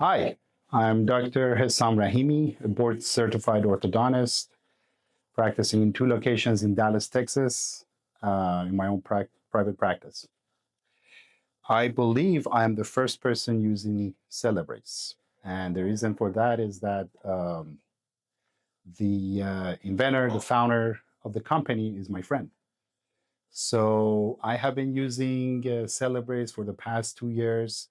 Hi, I'm Dr. Hessam Rahimi, a board certified orthodontist, practicing in two locations in Dallas, Texas, in my own private practice. I believe I am the first person using Celebrace. And the reason for that is that the inventor, the founder of the company is my friend. So I have been using Celebrace for the past 2 years.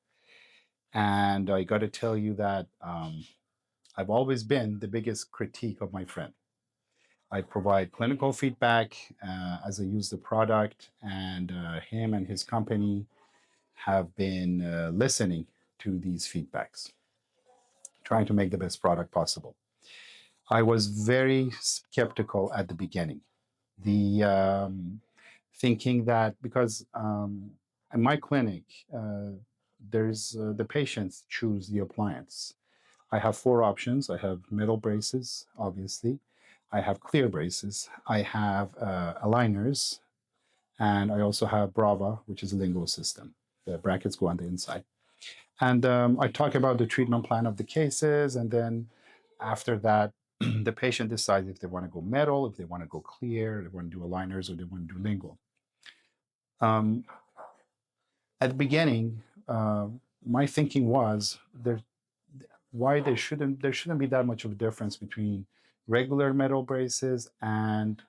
And I got to tell you that I've always been the biggest critique of my friend. I provide clinical feedback as I use the product, and him and his company have been listening to these feedbacks, trying to make the best product possible. I was very skeptical at the beginning, the thinking that because in my clinic, there's the patients choose the appliance. I have four options. I have metal braces, obviously. I have clear braces. I have aligners. And I also have Brava, which is a lingual system. The brackets go on the inside. And I talk about the treatment plan of the cases. And then after that, the patient decides if they want to go metal, if they want to go clear, if they want to do aligners, or they want to do lingual. Um, at the beginning, my thinking was why there shouldn't be that much of a difference between regular metal braces and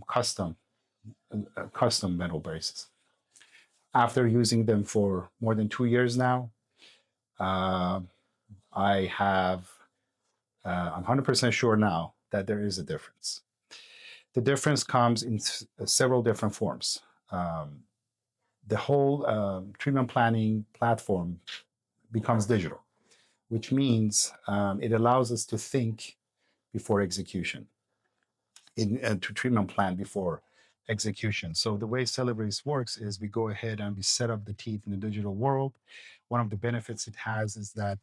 custom metal braces. After using them for more than 2 years now, uh, I'm 100% sure now that there is a difference. The difference comes in several different forms. Um, the whole treatment planning platform becomes digital, which means it allows us to think before execution, to treatment plan before execution. So the way Celebrace works is we go ahead and we set up the teeth in the digital world. One of the benefits it has is that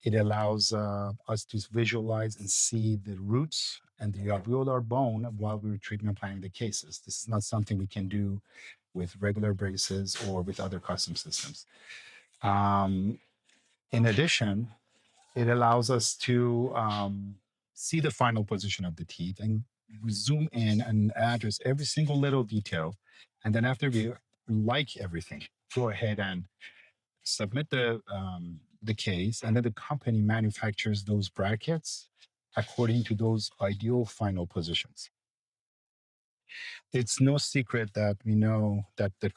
it allows us to visualize and see the roots and the alveolar bone while we're treatment planning the cases. This is not something we can do with regular braces or with other custom systems. Um, in addition, it allows us to see the final position of the teeth and zoom in and address every single little detail. And then after we like everything, go ahead and submit the case, and then the company manufactures those brackets according to those ideal final positions. It's no secret that we know that the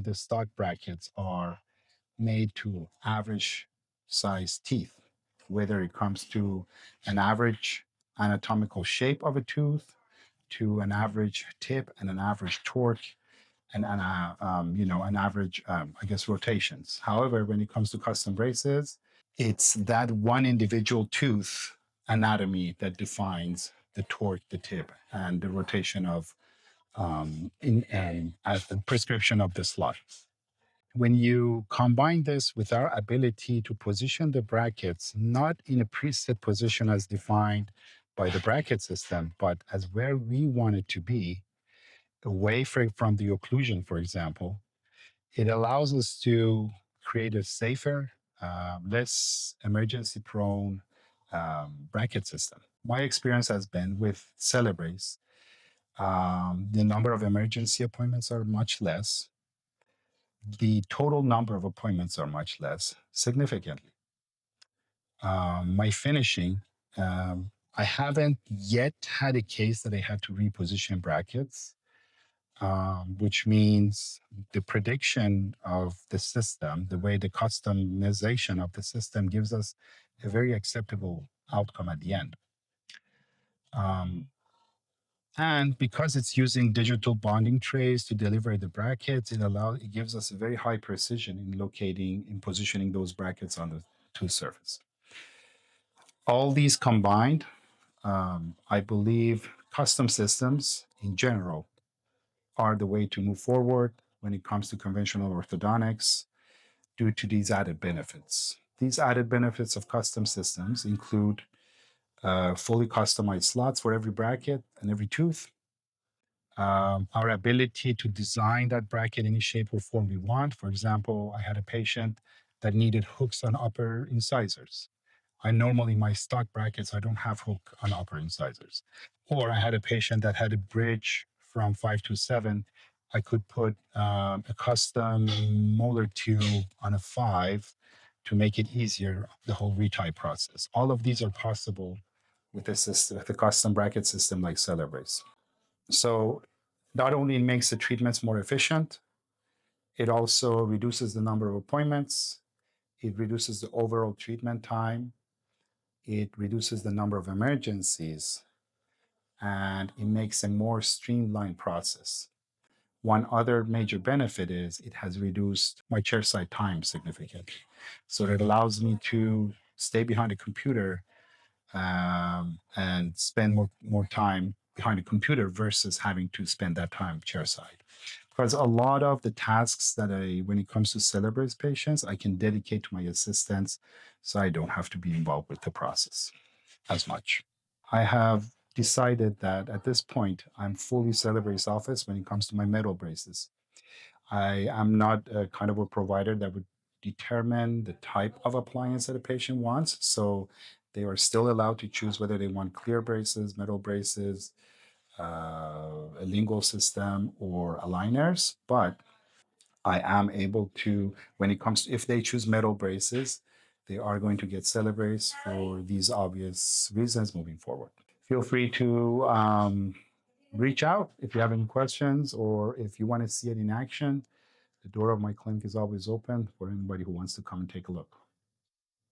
the stock brackets are made to average size teeth, whether it comes to an average anatomical shape of a tooth, to an average tip and an average torque, and an average, I guess, rotations. However, when it comes to custom braces, it's that one individual tooth anatomy that defines the torque, the tip, and the rotation of as the prescription of the slot. When you combine this with our ability to position the brackets not in a preset position as defined by the bracket system, but as where we want it to be, away from the occlusion, for example, it allows us to create a safer, less emergency prone bracket system. My experience has been with Celebrace, the number of emergency appointments are much less. The total number of appointments are much less, significantly. My finishing, I haven't yet had a case that I had to reposition brackets, which means the prediction of the system, the way the customization of the system gives us a very acceptable outcome at the end. And because it's using digital bonding trays to deliver the brackets, it gives us a very high precision in positioning those brackets on the tooth surface. All these combined, I believe custom systems in general are the way to move forward when it comes to conventional orthodontics due to these added benefits. These added benefits of custom systems include fully customized slots for every bracket and every tooth, our ability to design that bracket any shape or form we want. For example, I had a patient that needed hooks on upper incisors. I normally, my stock brackets, I don't have hook on upper incisors. Or I had a patient that had a bridge from 5 to 7. I could put a custom molar tube on a 5 to make it easier, the whole retie process. All of these are possible with a system, with a custom bracket system like Celebrace. So not only makes the treatments more efficient, it also reduces the number of appointments, it reduces the overall treatment time, it reduces the number of emergencies, and it makes a more streamlined process. One other major benefit is it has reduced my chairside time significantly. So it allows me to stay behind a computer and spend more time behind a computer versus having to spend that time chairside. Because a lot of the tasks that when it comes to Celebrace patients, I can dedicate to my assistants, so I don't have to be involved with the process as much. I have decided that at this point, I'm fully Celebrace office when it comes to my metal braces. I am not a kind of a provider that would determine the type of appliance that a patient wants. So they are still allowed to choose whether they want clear braces, metal braces, a lingual system, or aligners. But I am able to, when it comes to, if they choose metal braces, they are going to get Celebrace for these obvious reasons moving forward. Feel free to reach out if you have any questions or if you want to see it in action. The door of my clinic is always open for anybody who wants to come and take a look.